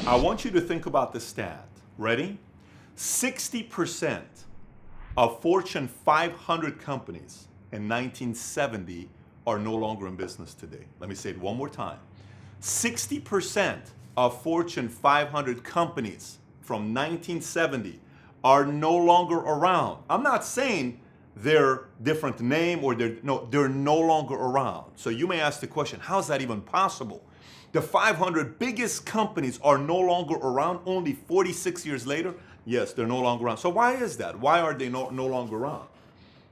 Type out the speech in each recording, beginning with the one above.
I want you to think about the stat. Ready? 60% of Fortune 500 companies in 1970 are no longer in business today. Let me say it one more time. 60% of Fortune 500 companies from 1970 are no longer around. I'm not saying they're different name or they're no longer around. So you may ask the question, how is that even possible? The 500 biggest companies are no longer around only 46 years later? Yes, they're no longer around. So why is that? Why are they no longer around?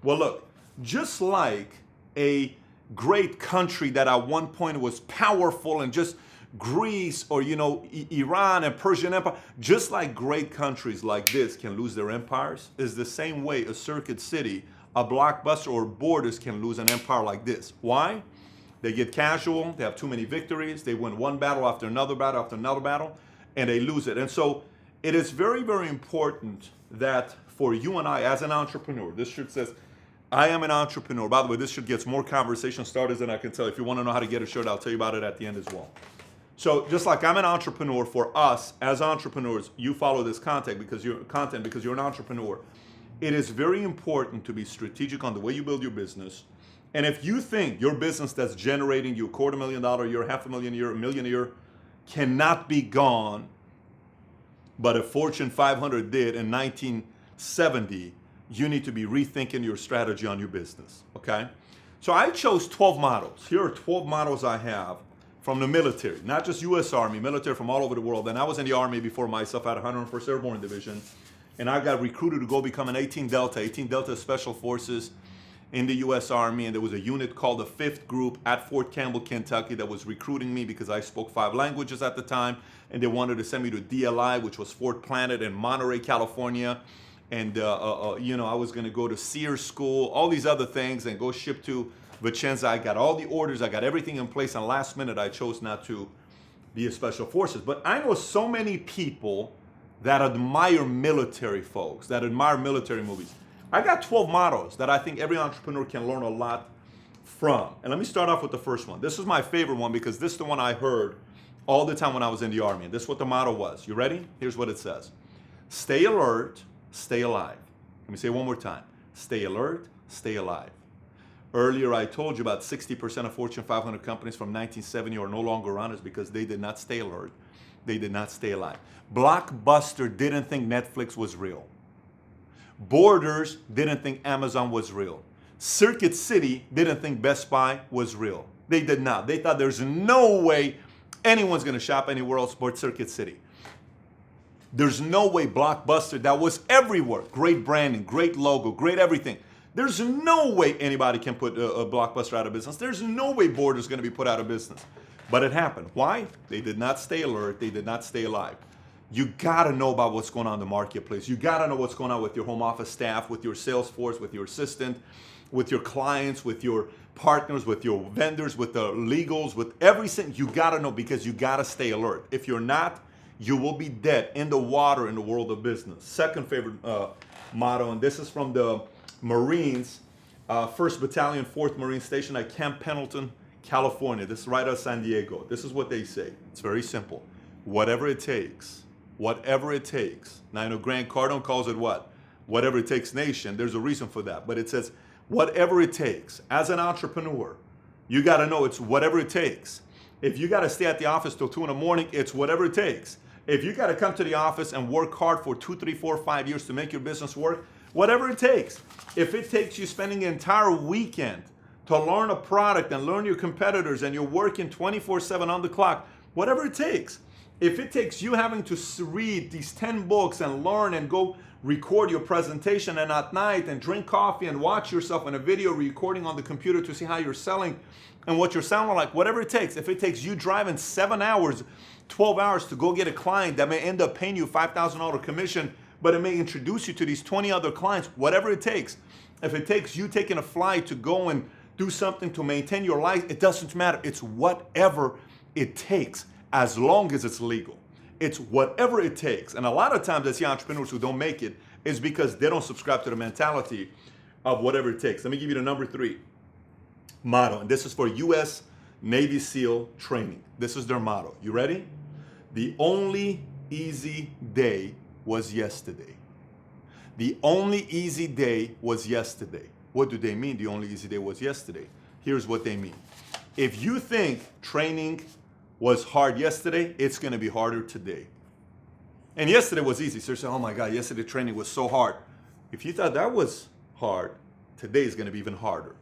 Well, look, just like a great country that at one point was powerful and just Greece or, Iran and Persian Empire, just like great countries like this can lose their empires, is the same way a circuit city, a Blockbuster or Borders can lose an empire like this. Why? They get casual, they have too many victories, they win one battle after another battle after another battle, and they lose it. And so it is very, very important that for you and I as an entrepreneur, this shirt says, I am an entrepreneur. By the way, this shirt gets more conversation starters than I can tell. If you want to know how to get a shirt, I'll tell you about it at the end as well. So just like I'm an entrepreneur, for us as entrepreneurs, you follow this content because you're an entrepreneur. It is very important to be strategic on the way you build your business. And if you think your business that's generating you $250,000 a year, $500,000 a year, $1 million a year cannot be gone, but if Fortune 500 did in 1970, you need to be rethinking your strategy on your business, okay? So I chose 12 models. Here are 12 models I have from the military, not just U.S. Army, military from all over the world. And I was in the Army before myself at 101st Airborne Division, and I got recruited to go become an 18 Delta Special Forces in the U.S. Army, and there was a unit called the 5th Group at Fort Campbell, Kentucky that was recruiting me because I spoke 5 languages at the time, and they wanted to send me to DLI, which was Fort Planet in Monterey, California, and I was going to go to Sears School, all these other things, and go ship to Vicenza. I got all the orders, I got everything in place, and last minute I chose not to be a Special Forces. But I know so many people that admire military folks, that admire military movies. I got 12 mottos that I think every entrepreneur can learn a lot from. And let me start off with the first one. This is my favorite one because this is the one I heard all the time when I was in the Army. And this is what the motto was. You ready? Here's what it says. Stay alert, stay alive. Let me say it one more time. Stay alert, stay alive. Earlier I told you about 60% of Fortune 500 companies from 1970 are no longer around is because they did not stay alert. They did not stay alive. Blockbuster didn't think Netflix was real. Borders didn't think Amazon was real. Circuit City didn't think Best Buy was real. They did not. They thought there's no way anyone's going to shop anywhere else but Circuit City. There's no way Blockbuster, that was everywhere. Great branding, great logo, great everything. There's no way anybody can put a Blockbuster out of business. There's no way Borders is going to be put out of business. But it happened. Why? They did not stay alert. They did not stay alive. You gotta know about what's going on in the marketplace. You gotta know what's going on with your home office staff, with your sales force, with your assistant, with your clients, with your partners, with your vendors, with the legals, with everything. You gotta know because you gotta stay alert. If you're not, you will be dead in the water in the world of business. Second favorite motto, and this is from the Marines, 1st Battalion, 4th Marine Station at Camp Pendleton, California. This is right out of San Diego. This is what they say. It's very simple. Whatever it takes. Whatever it takes. Now, I know Grant Cardone calls it what? Whatever it takes nation. There's a reason for that. But it says, whatever it takes. As an entrepreneur, you got to know it's whatever it takes. If you got to stay at the office till 2 in the morning, it's whatever it takes. If you got to come to the office and work hard for 2, 3, 4, 5 years to make your business work, whatever it takes. If it takes you spending an entire weekend to learn a product and learn your competitors and you're working 24/7 on the clock, whatever it takes. If it takes you having to read these 10 books and learn and go record your presentation and at night and drink coffee and watch yourself in a video recording on the computer to see how you're selling and what you're sounding like, whatever it takes. If it takes you driving 7 hours, 12 hours to go get a client that may end up paying you $5,000 commission, but it may introduce you to these 20 other clients, whatever it takes. If it takes you taking a flight to go and do something to maintain your life, it doesn't matter. It's whatever it takes. As long as it's legal. It's whatever it takes. And a lot of times I see entrepreneurs who don't make it is because they don't subscribe to the mentality of whatever it takes. Let me give you the number 3 motto. And this is for U.S. Navy SEAL training. This is their motto. You ready? The only easy day was yesterday. The only easy day was yesterday. What do they mean, the only easy day was yesterday? Here's what they mean. If you think training was hard yesterday, it's going to be harder today. And yesterday was easy. So you're saying, oh my God, yesterday training was so hard. If you thought that was hard, today is going to be even harder.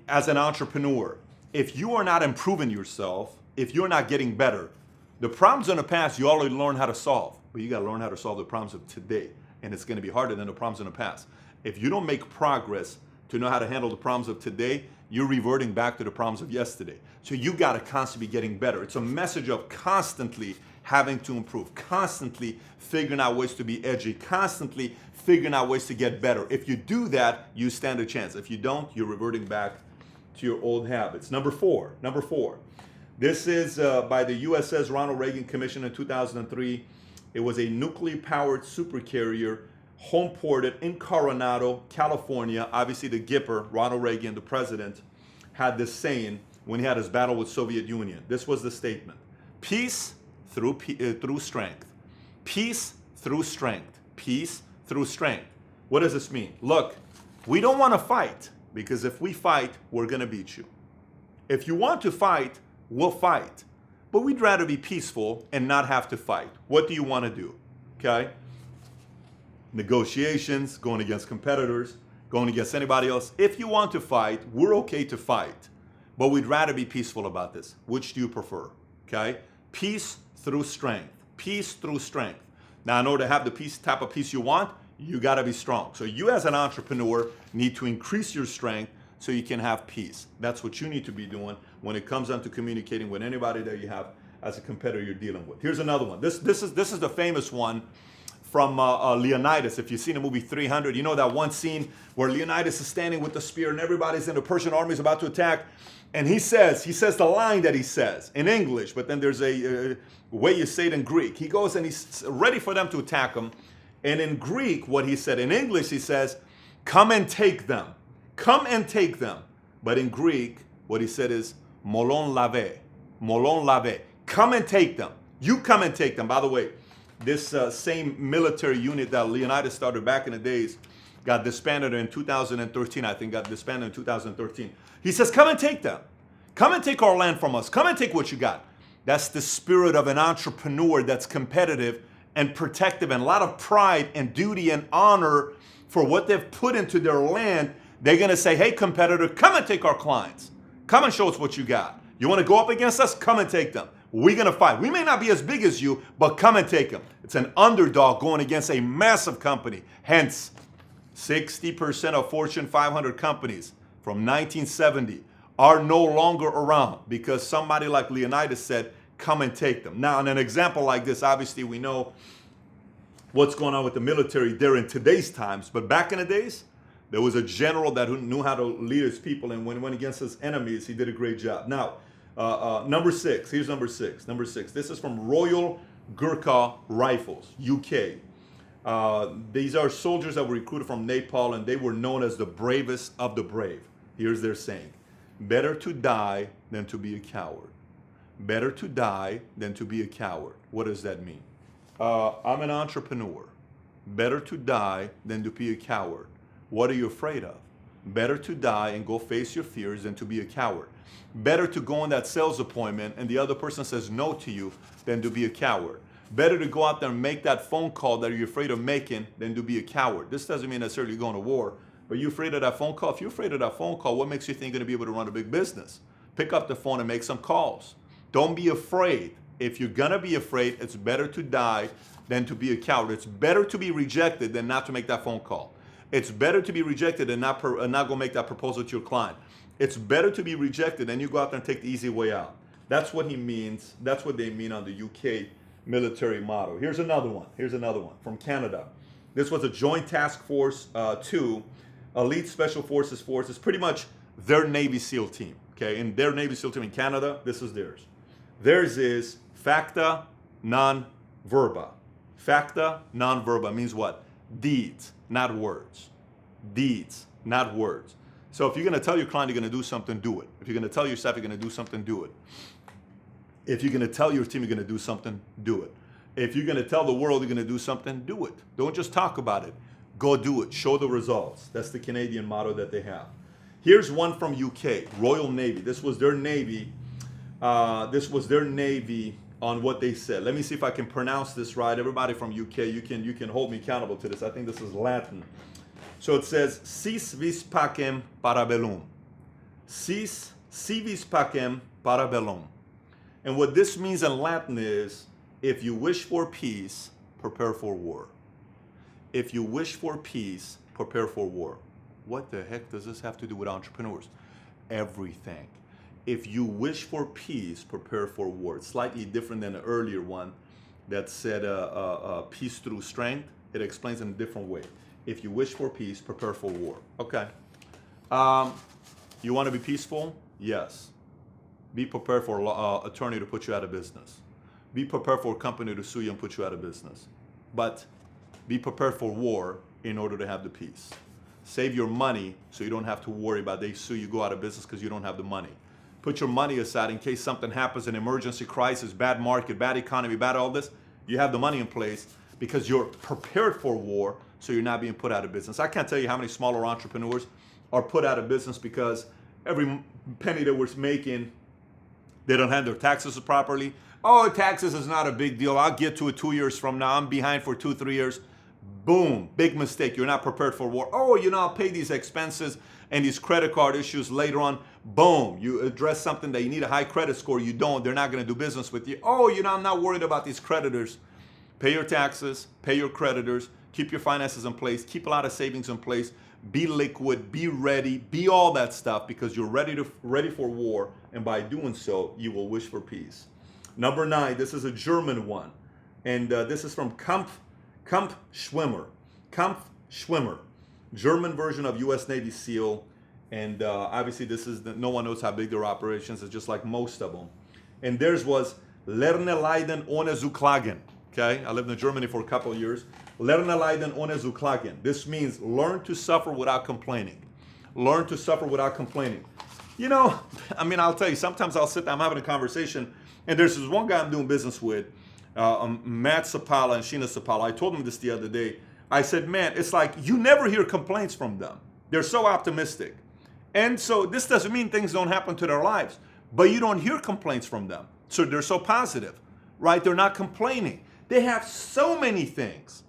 As an entrepreneur, if you are not improving yourself, if you're not getting better, the problems in the past you already learned how to solve, but you got to learn how to solve the problems of today. And it's going to be harder than the problems in the past. If you don't make progress to know how to handle the problems of today, you're reverting back to the problems of yesterday. So you got to constantly be getting better. It's a message of constantly having to improve, constantly figuring out ways to be edgy, constantly figuring out ways to get better. If you do that, you stand a chance. If you don't, you're reverting back to your old habits. Number four. This is by the USS Ronald Reagan Commission in 2003. It was a nuclear-powered supercarrier home-ported in Coronado, California. Obviously, the Gipper, Ronald Reagan, the president, had this saying when he had his battle with Soviet Union. This was the statement: peace through strength. Peace through strength. Peace through strength. What does this mean? Look, we don't want to fight, because if we fight, we're going to beat you. If you want to fight, we'll fight. But we'd rather be peaceful and not have to fight. What do you want to do? Okay? Negotiations, going against competitors, going against anybody else. If you want to fight, we're okay to fight. But we'd rather be peaceful about this. Which do you prefer? Okay? Peace through strength. Peace through strength. Now, in order to have the type of peace you want, you got to be strong. So you as an entrepreneur need to increase your strength so you can have peace. That's what you need to be doing when it comes down to communicating with anybody that you have as a competitor you're dealing with. Here's another one. This is the famous one from Leonidas. If you've seen the movie 300, you know that one scene where Leonidas is standing with the spear and everybody's in the Persian army is about to attack. And he says the line that he says in English, but then there's a way you say it in Greek. He goes and he's ready for them to attack him. And in Greek, what he said, in English, he says, come and take them. Come and take them. But in Greek, what he said is, Molon, Labe. Molon, Labe. Come and take them. You come and take them. By the way, this same military unit that Leonidas started back in the days got disbanded in 2013, I think, got disbanded in 2013. He says, come and take them. Come and take our land from us. Come and take what you got. That's the spirit of an entrepreneur that's competitive and protective and a lot of pride and duty and honor for what they've put into their land. They're going to say, hey, competitor, come and take our clients. Come and show us what you got. You want to go up against us? Come and take them. We're going to fight. We may not be as big as you, but come and take them. It's an underdog going against a massive company. Hence, 60% of Fortune 500 companies from 1970 are no longer around because somebody like Leonidas said, come and take them. Now, in an example like this, obviously we know what's going on with the military there in today's times, but back in the days, there was a general that knew how to lead his people, and when he went against his enemies, he did a great job. Now, number six, here's number six. Number six, this is from Royal Gurkha Rifles, UK. These are soldiers that were recruited from Nepal, and they were known as the bravest of the brave. Here's their saying: better to die than to be a coward. Better to die than to be a coward. What does that mean? I'm an entrepreneur. Better to die than to be a coward. What are you afraid of? Better to die and go face your fears than to be a coward. Better to go on that sales appointment and the other person says no to you than to be a coward. Better to go out there and make that phone call that you're afraid of making than to be a coward. This doesn't mean necessarily you're going to war, but you're afraid of that phone call. If you're afraid of that phone call, what makes you think you're going to be able to run a big business? Pick up the phone and make some calls. Don't be afraid. If you're going to be afraid, it's better to die than to be a coward. It's better to be rejected than not to make that phone call. It's better to be rejected and not go make that proposal to your client. It's better to be rejected than you go out there and take the easy way out. That's what he means. That's what they mean on the UK military motto. Here's another one. Here's another one from Canada. This was a Joint Task Force 2, Elite Special Forces Force. It's pretty much their Navy SEAL team. Okay, and their Navy SEAL team in Canada, this is theirs. Theirs is Facta, non Verba. Facta, non Verba means what? Deeds, not words. Deeds, not words. So if you're going to tell your client you're going to do something, do it. If you're going to tell yourself you're going to do something, do it. If you're going to tell your team you're going to do something, do it. If you're going to tell the world you're going to do something, do it. Don't just talk about it. Go do it. Show the results. That's the Canadian motto that they have. Here's one from UK, Royal Navy. This was their Navy. On what they said. Let me see if I can pronounce this right. Everybody from UK, you can hold me accountable to this. I think this is Latin. So it says, "Sis vis pacem para bellum." Si vis pacem para bellum. And what this means in Latin is, if you wish for peace, prepare for war. If you wish for peace, prepare for war. What the heck does this have to do with entrepreneurs? Everything. If you wish for peace, prepare for war. It's slightly different than the earlier one that said peace through strength. It explains in a different way. If you wish for peace, prepare for war. Okay. You want to be peaceful? Yes. Be prepared for an attorney to put you out of business. Be prepared for a company to sue you and put you out of business. But be prepared for war in order to have the peace. Save your money so you don't have to worry about they sue you, go out of business because you don't have the money. Put your money aside in case something happens, an emergency crisis, bad market, bad economy, bad all this. You have the money in place because you're prepared for war, so you're not being put out of business. I can't tell you how many smaller entrepreneurs are put out of business because every penny that we're making, they don't handle their taxes properly. Oh, taxes is not a big deal. I'll get to it 2 years from now. I'm behind for 2-3 years. Boom, big mistake. You're not prepared for war. Oh, I'll pay these expenses and these credit card issues later on. Boom, you address something that you need a high credit score. You don't, they're not going to do business with you. Oh, I'm not worried about these creditors. Pay your taxes, pay your creditors, keep your finances in place, keep a lot of savings in place, be liquid, be ready, be all that stuff because you're ready for war. And by doing so, you will wish for peace. Number 9, this is a German one. And this is from Kampfschwimmer. Kampfschwimmer. German version of U.S. Navy SEAL. And obviously this is, no one knows how big their operations is, just like most of them. And theirs was Lerne, leiden, ohne klagen. Okay, I lived in Germany for a couple of years. Lerne, leiden, ohne klagen. This means learn to suffer without complaining. Learn to suffer without complaining. I'll tell you, sometimes I'll sit there, I'm having a conversation, and there's this one guy I'm doing business with, Matt Sapala and Sheena Sapala. I told him this the other day. I said, man, it's like you never hear complaints from them. They're so optimistic. And so this doesn't mean things don't happen to their lives, but you don't hear complaints from them. So they're so positive, right? They're not complaining. They have so many things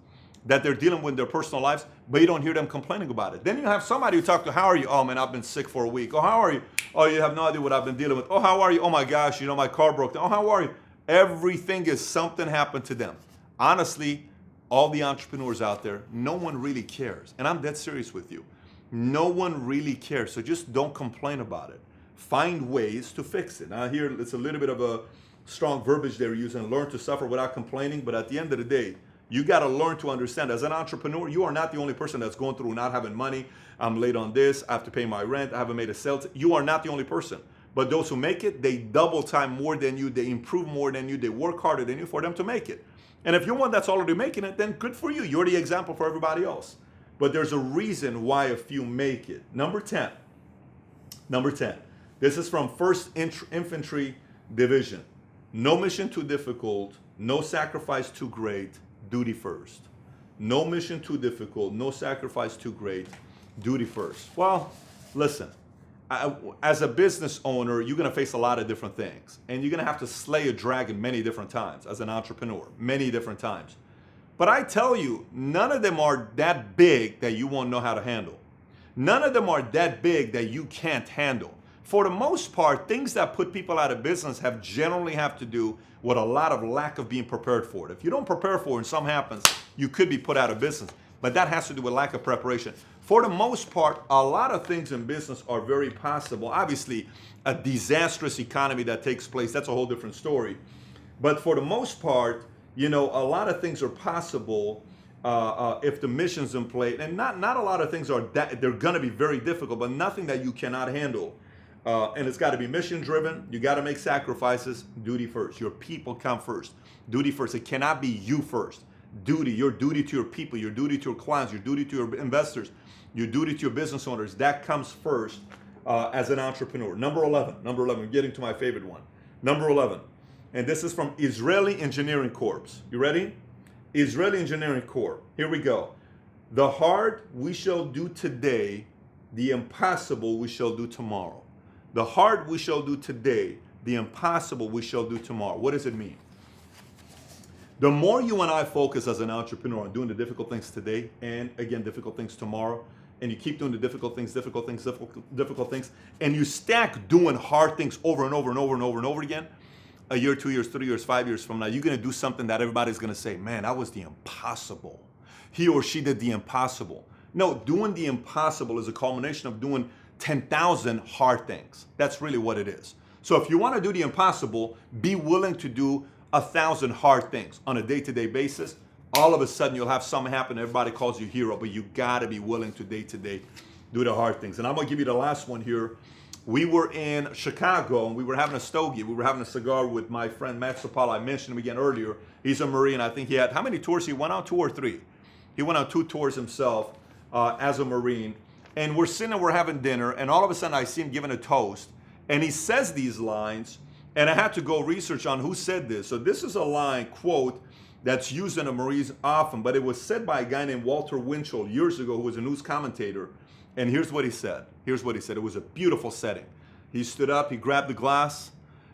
that they're dealing with in their personal lives, but you don't hear them complaining about it. Then you have somebody you talk to, how are you? Oh man, I've been sick for a week. Oh, how are you? Oh, you have no idea what I've been dealing with. Oh, how are you? Oh my gosh, my car broke down. Oh, how are you? Everything is something happened to them. Honestly, all the entrepreneurs out there, no one really cares. And I'm dead serious with you. No one really cares. So just don't complain about it. Find ways to fix it. Now here, it's a little bit of a strong verbiage they're using, learn to suffer without complaining. But at the end of the day, you got to learn to understand as an entrepreneur, you are not the only person that's going through not having money. I'm late on this. I have to pay my rent. I haven't made a sale. You are not the only person. But those who make it, they double time more than you. They improve more than you. They work harder than you for them to make it. And if you're one that's already making it, then good for you. You're the example for everybody else. But there's a reason why a few make it. Number 10. This is from 1st Infantry Division. No mission too difficult, no sacrifice too great, duty first. No mission too difficult, no sacrifice too great, duty first. Well, listen, as a business owner, you're going to face a lot of different things. And you're going to have to slay a dragon many different times as an entrepreneur, many different times. But I tell you, none of them are that big that you won't know how to handle. None of them are that big that you can't handle. For the most part, things that put people out of business generally have to do with a lot of lack of being prepared for it. If you don't prepare for it and something happens, you could be put out of business. But that has to do with lack of preparation. For the most part, a lot of things in business are very possible. Obviously, a disastrous economy that takes place, that's a whole different story. But for the most part, a lot of things are possible if the mission's in place. And not a lot of things they're going to be very difficult, but nothing that you cannot handle. And it's got to be mission driven. You got to make sacrifices. Duty first. Your people come first. Duty first. It cannot be you first. Duty. Your duty to your people. Your duty to your clients. Your duty to your investors. Your duty to your business owners. That comes first as an entrepreneur. Number 11. Getting to my favorite one. Number 11. And this is from Israeli Engineering Corps. You ready? Israeli Engineering Corps. Here we go. The hard we shall do today, the impossible we shall do tomorrow. The hard we shall do today, the impossible we shall do tomorrow. What does it mean? The more you and I focus as an entrepreneur on doing the difficult things today and again, difficult things tomorrow, and you keep doing the difficult things, and you stack doing hard things over and over and over and over and over again, a year, 2 years, 3 years, 5 years from now, you're going to do something that everybody's going to say, man, that was the impossible. He or she did the impossible. No, doing the impossible is a culmination of doing 10,000 hard things. That's really what it is. So if you want to do the impossible, be willing to do 1,000 hard things on a day-to-day basis. All of a sudden, you'll have something happen. Everybody calls you hero, but you got to be willing to day-to-day do the hard things. And I'm going to give you the last one here. We were in Chicago, and we were having a stogie. We were having a cigar with my friend Matt Sopala. I mentioned him again earlier. He's a Marine. I think he had, how many tours he went on? 2 or 3. He went on 2 tours himself as a Marine. And we're sitting and we're having dinner, and all of a sudden I see him giving a toast. And he says these lines, and I had to go research on who said this. So this is a line, quote, that's used in the Marines often, but it was said by a guy named Walter Winchell years ago, who was a news commentator. And here's what he said. Here's what he said. It was a beautiful setting. He stood up, he grabbed the glass,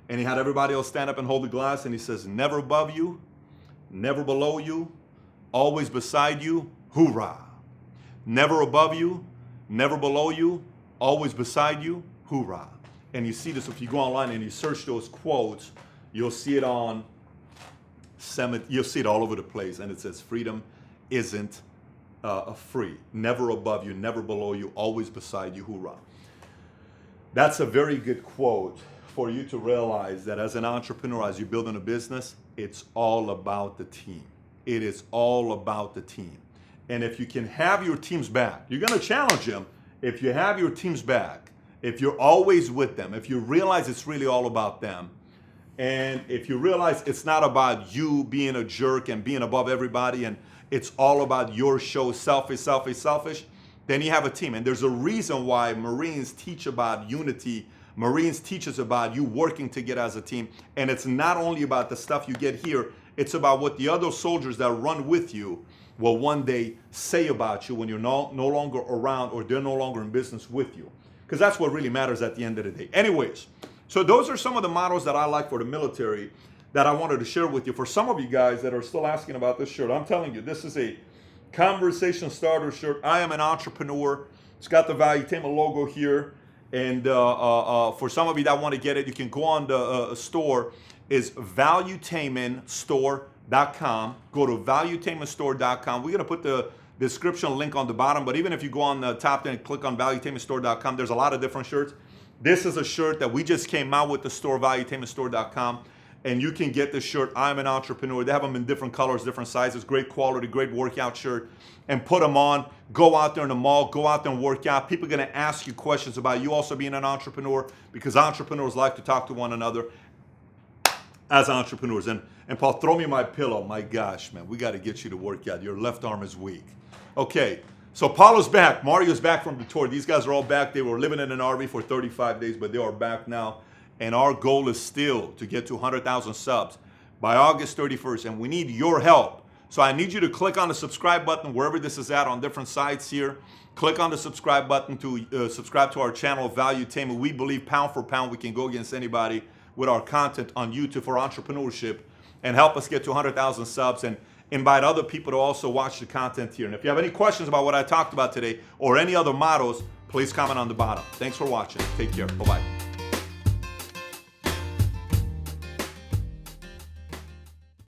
and he had everybody else stand up and hold the glass, and he says, never above you, never below you, always beside you, hoorah. Never above you, never below you, always beside you, hoorah. And you see this, if you go online and you search those quotes, you'll see it on you'll see it all over the place, and it says freedom isn't free. Never above you, never below you, always beside you, hoorah. That's a very good quote for you to realize that as an entrepreneur, as you're building a business, it's all about the team. It is all about the team. And if you can have your team's back, you're going to challenge them. If you have your team's back, if you're always with them, if you realize it's really all about them, and if you realize it's not about you being a jerk and being above everybody, and it's all about your show, selfish, then you have a team. And there's a reason why Marines teach about unity. Marines teach us about you working together as a team. And it's not only about the stuff you get here, it's about what the other soldiers that run with you will one day say about you when you're no longer around, or they're no longer in business with you. Because that's what really matters at the end of the day. Anyways, so those are some of the mottos that I like for the military that I wanted to share with you. For some of you guys that are still asking about this shirt, I'm telling you, this is a conversation starter shirt. I am an entrepreneur. It's got the Valuetainment logo here. And for some of you that want to get it, you can go on the store. Is valuetainmentstore.com. Go to valuetainmentstore.com. We're going to put the description link on the bottom, but even if you go on the top there and click on valuetainmentstore.com, there's a lot of different shirts. This is a shirt that we just came out with the store, valuetainmentstore.com, and you can get this shirt. I'm an entrepreneur. They have them in different colors, different sizes, great quality, great workout shirt, and put them on. Go out there in the mall, go out there and work out. People are going to ask you questions about you also being an entrepreneur, because entrepreneurs like to talk to one another as entrepreneurs. And Paul, throw me my pillow. My gosh, man, we got to get you to work out. Your left arm is weak. Okay, so Paulo's back. Mario's back from the tour. These guys are all back. They were living in an RV for 35 days, but they are back now. And our goal is still to get to 100,000 subs by August 31st. And we need your help. So I need you to click on the subscribe button wherever this is at on different sites here. Click on the subscribe button to subscribe to our channel, Valuetainment. We believe pound for pound we can go against anybody with our content on YouTube for entrepreneurship, and help us get to 100,000 subs, and invite other people to also watch the content here. And if you have any questions about what I talked about today or any other mottos, please comment on the bottom. Thanks for watching. Take care. Bye-bye.